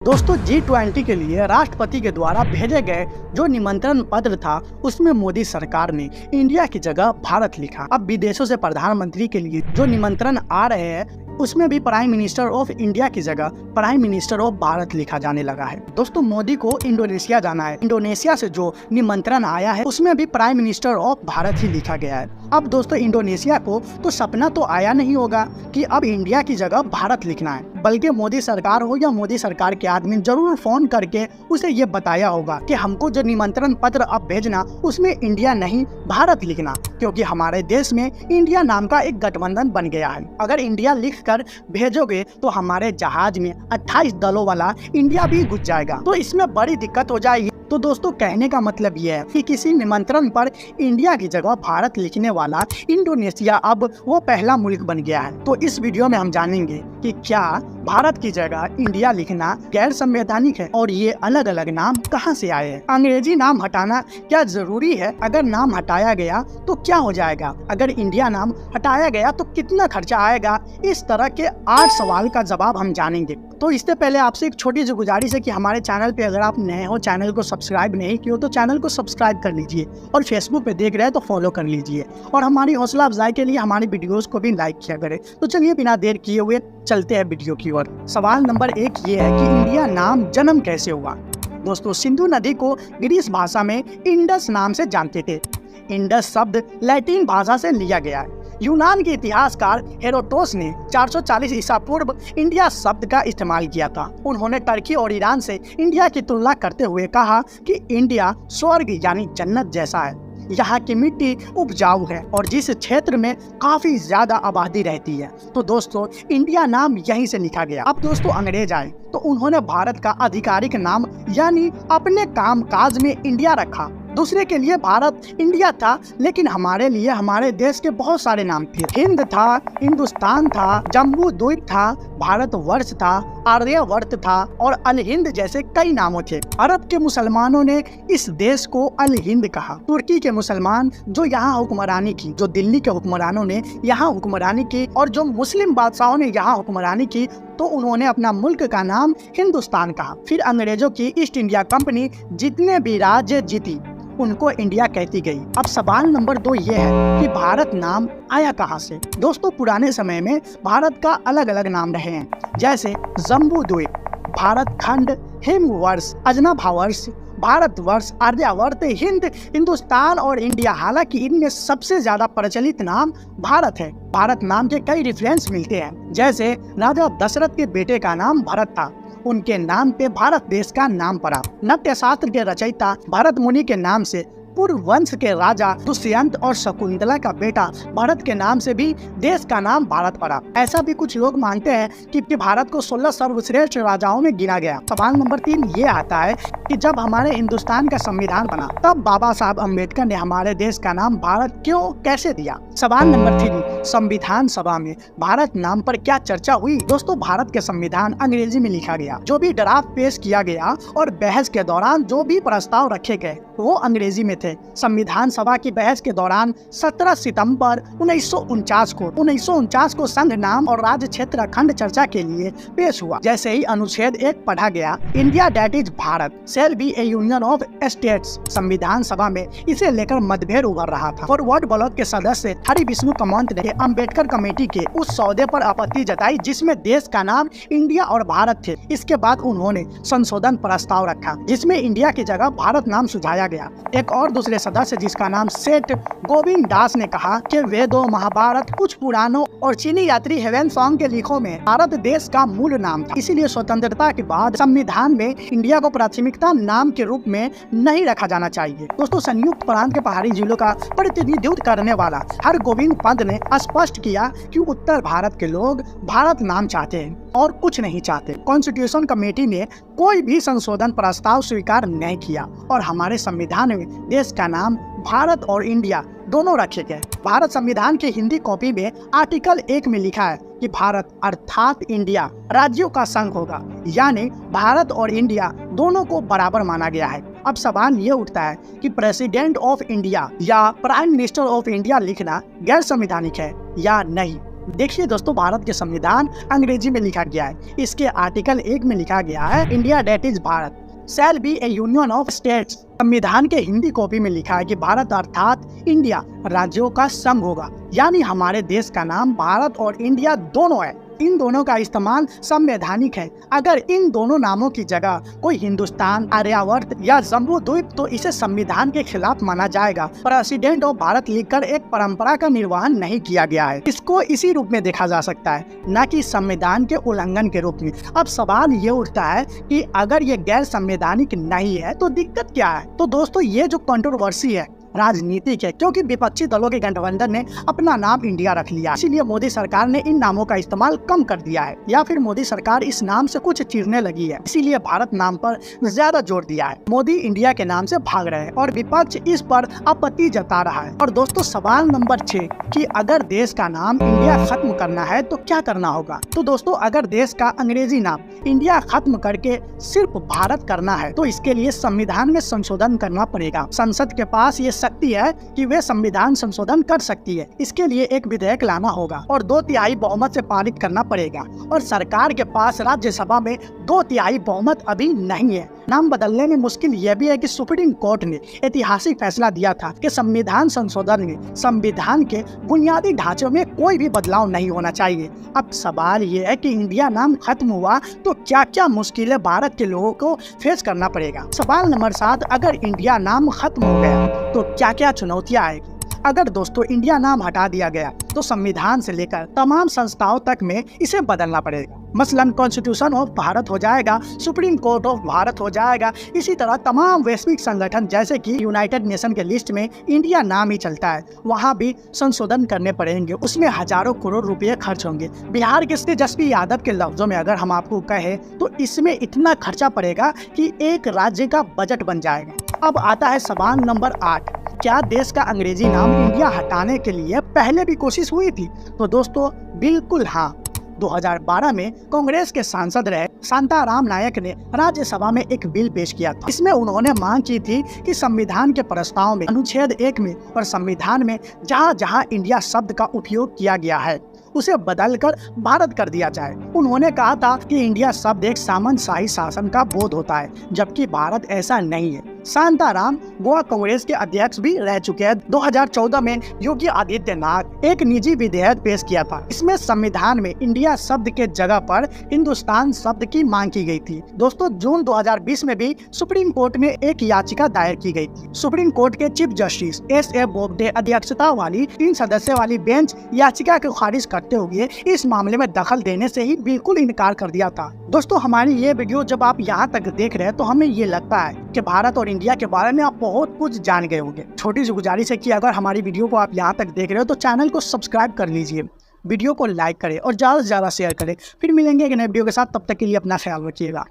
दोस्तों G20 के लिए राष्ट्रपति के द्वारा भेजे गए जो निमंत्रण पत्र था उसमें मोदी सरकार ने इंडिया की जगह भारत लिखा। अब विदेशों से प्रधानमंत्री के लिए जो निमंत्रण आ रहे हैं उसमें भी प्राइम मिनिस्टर ऑफ इंडिया की जगह प्राइम मिनिस्टर ऑफ भारत लिखा जाने लगा है। दोस्तों मोदी को इंडोनेशिया जाना है, इंडोनेशिया से जो निमंत्रण आया है उसमें भी प्राइम मिनिस्टर ऑफ भारत ही लिखा गया है। अब दोस्तों इंडोनेशिया को तो सपना तो आया नहीं होगा कि अब इंडिया की जगह भारत लिखना है, बल्कि मोदी सरकार हो या मोदी सरकार के आदमी जरूर फोन करके उसे ये बताया होगा कि हमको जो निमंत्रण पत्र अब भेजना उसमें इंडिया नहीं भारत लिखना, क्योंकि हमारे देश में इंडिया नाम का एक गठबंधन बन गया है। अगर इंडिया लिख कर भेजोगे तो हमारे जहाज में 28 दलों वाला इंडिया भी घुस जाएगा, तो इसमें बड़ी दिक्कत हो जाएगी। तो दोस्तों कहने का मतलब ये है कि किसी निमंत्रण पर इंडिया की जगह भारत लिखने वाला इंडोनेशिया अब वो पहला मुल्क बन गया है। तो इस वीडियो में हम जानेंगे कि क्या भारत की जगह इंडिया लिखना गैर संवैधानिक है और ये अलग अलग नाम कहां से आए हैं। अंग्रेजी नाम हटाना क्या जरूरी है? अगर नाम हटाया गया तो क्या हो जाएगा? अगर इंडिया नाम हटाया गया तो कितना खर्चा आएगा? इस तरह के 8 सवाल का जवाब हम जानेंगे। तो इससे पहले आपसे एक छोटी सी गुजारिश है कि हमारे चैनल पे अगर आप नए हो, चैनल को सब्सक्राइब नहीं किए हो तो चैनल को सब्सक्राइब कर लीजिए और फेसबुक पे देख रहे हैं तो फॉलो कर लीजिए और हमारी हौसला अफजाई के लिए हमारी वीडियोस को भी लाइक किया करें। तो चलिए बिना देर किए हुए चलते हैं वीडियो की ओर। सवाल नंबर 1 ये है कि इंडिया नाम जन्म कैसे हुआ? दोस्तों सिंधु नदी को ग्रीस भाषा में इंडस नाम से जानते थे। इंडस शब्द लैटिन भाषा से लिया गया है। यूनान के इतिहासकार हेरोडोटस ने 440 ईसा पूर्व इंडिया शब्द का इस्तेमाल किया था। उन्होंने टर्की और ईरान से इंडिया की तुलना करते हुए कहा कि इंडिया स्वर्ग यानी जन्नत जैसा है। यहाँ की मिट्टी उपजाऊ है और जिस क्षेत्र में काफी ज्यादा आबादी रहती है। तो दोस्तों इंडिया नाम यहीं से लिखा गया। अब दोस्तों अंग्रेज आए तो उन्होंने भारत का आधिकारिक नाम यानी अपने कामकाज में इंडिया रखा। दूसरे के लिए भारत इंडिया था, लेकिन हमारे लिए हमारे देश के बहुत सारे नाम थे। हिंद था, हिंदुस्तान था, जम्बू द्वीप था, भारत वर्ष था, आर्यवर्त था और अल हिंद जैसे कई नामों थे। अरब के मुसलमानों ने इस देश को अल हिंद कहा। तुर्की के मुसलमान जो यहाँ हुक्मरानी की, जो दिल्ली के हुक्मरानों ने यहाँ हुक्मरानी की और जो मुस्लिम बादशाहों ने यहाँ हुक्मरानी की, तो उन्होंने अपना मुल्क का नाम हिंदुस्तान कहा। फिर अंग्रेजों की ईस्ट इंडिया कंपनी जितने भी राज्य जीती उनको इंडिया कहती गई। अब सवाल नंबर 2 ये है कि भारत नाम आया कहाँ से? दोस्तों पुराने समय में भारत का अलग अलग नाम रहे हैं, जैसे जम्बू द्वीप, भारत खंड, हिमवर्ष, अजनाभावर्ष, भारतवर्ष, आर्यावर्त, हिंद, हिंदुस्तान और इंडिया। हालांकि इनमें सबसे ज्यादा प्रचलित नाम भारत है। भारत नाम के कई रेफरेंस मिलते हैं, जैसे राजा दशरथ के बेटे का नाम भरत था, उनके नाम पे भारत देश का नाम पड़ा। नाट्यशास्त्र के रचयिता भरत मुनि के नाम से पूर्व वंश के राजा दुष्यंत और शकुंतला का बेटा भरत के नाम से भी देश का नाम भारत पड़ा। ऐसा भी कुछ लोग मानते हैं कि भारत को 16 सर्वश्रेष्ठ राजाओं में गिना गया। सवाल नंबर 3 ये आता है कि जब हमारे हिंदुस्तान का संविधान बना तब बाबा साहब अम्बेडकर ने हमारे देश का नाम भारत क्यों कैसे दिया? सवाल नंबर 3 संविधान सभा में भारत नाम पर क्या चर्चा हुई? दोस्तों भारत के संविधान अंग्रेजी में लिखा गया। जो भी ड्राफ्ट पेश किया गया और बहस के दौरान जो भी प्रस्ताव रखे गए वो अंग्रेजी में थे। संविधान सभा की बहस के दौरान 17 सितंबर 1949 को संघ नाम और राज्य क्षेत्र अखंड चर्चा के लिए पेश हुआ। जैसे ही अनुच्छेद 1 पढ़ा गया, India that is Bharat shall be a union of states, संविधान सभा में इसे लेकर मतभेद उभर रहा था। फॉरवर्ड ब्लॉक के सदस्य हरि विष्णु कामत ने अम्बेडकर कमेटी के उस सौदे पर आपत्ति जताई जिसमें देश का नाम इंडिया और भारत थे। इसके बाद उन्होंने संशोधन प्रस्ताव रखा जिसमें इंडिया की जगह भारत नाम सुझाया गया। एक और दूसरे सदस्य जिसका नाम सेठ गोविंद दास ने कहा कि वेदों, महाभारत, कुछ पुराणों और चीनी यात्री हेवन सॉन्ग के लिखों में भारत देश का मूल नाम था। इसीलिए स्वतंत्रता के बाद संविधान में इंडिया को प्राथमिकता नाम के रूप में नहीं रखा जाना चाहिए। दोस्तों संयुक्त प्रांत के पहाड़ी जिलों का प्रतिनिधित्व करने वाला हरगोविंद पंत ने स्पष्ट किया कि उत्तर भारत के लोग भारत नाम चाहते हैं और कुछ नहीं चाहते। कॉन्स्टिट्यूशन कमेटी ने कोई भी संशोधन प्रस्ताव स्वीकार नहीं किया और हमारे संविधान में देश का नाम भारत और इंडिया दोनों रखे गए। भारत संविधान की हिंदी कॉपी में आर्टिकल 1 में लिखा है कि भारत अर्थात इंडिया राज्यों का संघ होगा, यानी भारत और इंडिया दोनों को बराबर माना गया है। अब सवाल ये उठता है कि प्रेसिडेंट ऑफ इंडिया या प्राइम मिनिस्टर ऑफ इंडिया लिखना गैर संवैधानिक है या नहीं? देखिए दोस्तों, भारत के संविधान अंग्रेजी में लिखा गया है। इसके आर्टिकल 1 में लिखा गया है, India that is Bharat shall be a union of states. संविधान के हिंदी कॉपी में लिखा है कि भारत अर्थात इंडिया राज्यों का संघ होगा, यानी हमारे देश का नाम भारत और इंडिया दोनों है। इन दोनों का इस्तेमाल संवैधानिक है। अगर इन दोनों नामों की जगह कोई हिंदुस्तान, आर्यावर्त या जम्बू द्वीप तो इसे संविधान के खिलाफ माना जाएगा। प्रेसिडेंट ऑफ भारत लिखकर एक परंपरा का निर्वहन नहीं किया गया है। इसको इसी रूप में देखा जा सकता है, न कि संविधान के उल्लंघन के रूप में। अब सवाल ये उठता है कि अगर ये गैर संवैधानिक नहीं है तो दिक्कत क्या है? तो दोस्तों, ये जो कंट्रोवर्सी है राजनीतिक है, क्योंकि विपक्षी दलों के गठबंधन ने अपना नाम इंडिया रख लिया, इसीलिए मोदी सरकार ने इन नामों का इस्तेमाल कम कर दिया है, या फिर मोदी सरकार इस नाम से कुछ चीरने लगी है, इसीलिए भारत नाम पर ज्यादा जोर दिया है। मोदी इंडिया के नाम से भाग रहे हैं और विपक्ष इस पर आपत्ति जता रहा है। और दोस्तों, सवाल नंबर 6 कि अगर देश का नाम इंडिया खत्म करना है तो क्या करना होगा? तो दोस्तों, अगर देश का अंग्रेजी नाम इंडिया खत्म करके सिर्फ भारत करना है तो इसके लिए संविधान में संशोधन करना पड़ेगा। संसद के पास ये शक्ति है कि वे संविधान संशोधन कर सकती है। इसके लिए एक विधेयक लाना होगा और 2/3 बहुमत से पारित करना पड़ेगा। और सरकार के पास राज्यसभा में 2/3 बहुमत अभी नहीं है। नाम बदलने में मुश्किल यह भी है कि सुप्रीम कोर्ट ने ऐतिहासिक फैसला दिया था कि संविधान संशोधन में संविधान के बुनियादी ढांचों में कोई भी बदलाव नहीं होना चाहिए। अब सवाल ये है कि इंडिया नाम खत्म हुआ तो क्या क्या मुश्किलें भारत के लोगों को फेस करना पड़ेगा। सवाल नंबर 7, अगर इंडिया नाम खत्म हो गया तो क्या क्या चुनौतियां आएगी? अगर दोस्तों इंडिया नाम हटा दिया गया तो संविधान से लेकर तमाम संस्थाओं तक में इसे बदलना पड़ेगा। मसलन कॉन्स्टिट्यूशन ऑफ भारत हो जाएगा, सुप्रीम कोर्ट ऑफ भारत हो जाएगा। इसी तरह तमाम वैश्विक संगठन जैसे कि यूनाइटेड नेशन के लिस्ट में इंडिया नाम ही चलता है, वहाँ भी संशोधन करने पड़ेंगे। उसमें हजारों करोड़ रुपए खर्च होंगे। बिहार के तेजस्वी यादव के लफ्जों में अगर हम आपको कहें तो इसमें इतना खर्चा पड़ेगा कि एक राज्य का बजट बन जाएगा। अब आता है सवाल नंबर 8, क्या देश का अंग्रेजी नाम इंडिया हटाने के लिए पहले भी कोशिश हुई थी? तो दोस्तों बिल्कुल हाँ। 2012 में कांग्रेस के सांसद रहे शांताराम नायक ने राज्यसभा में एक बिल पेश किया था। इसमें उन्होंने मांग की थी कि संविधान के प्रस्ताव में अनुच्छेद 1 में और संविधान में जहां जहां इंडिया शब्द का उपयोग किया गया है उसे बदलकर भारत कर दिया जाए। उन्होंने कहा था कि इंडिया शब्द एक सामंतशाही शासन का बोध होता है, जबकि भारत ऐसा नहीं है। शांताराम गोवा कांग्रेस के अध्यक्ष भी रह चुके हैं। 2014 में योगी आदित्यनाथ एक निजी विधेयक पेश किया था। इसमें संविधान में इंडिया शब्द के जगह पर हिंदुस्तान शब्द की मांग की गई थी। दोस्तों, जून 2020 में भी सुप्रीम कोर्ट में एक याचिका दायर की गई थी। सुप्रीम कोर्ट के चीफ जस्टिस S.A. बोबडे अध्यक्षता वाली 3 सदस्य वाली बेंच याचिका को खारिज करते हुए इस मामले में दखल देने से ही बिल्कुल इनकार कर दिया था। दोस्तों, हमारी ये वीडियो जब आप यहाँ तक देख रहे हैं तो हमें ये लगता है कि भारत और इंडिया के बारे में आप बहुत कुछ जान गए होंगे। छोटी सी गुजारिश है कि अगर हमारी वीडियो को आप यहाँ तक देख रहे हो तो चैनल को सब्सक्राइब कर लीजिए, वीडियो को लाइक करें और ज़्यादा से ज़्यादा शेयर करें। फिर मिलेंगे एक नए वीडियो के साथ, तब तक के लिए अपना ख्याल रखिएगा।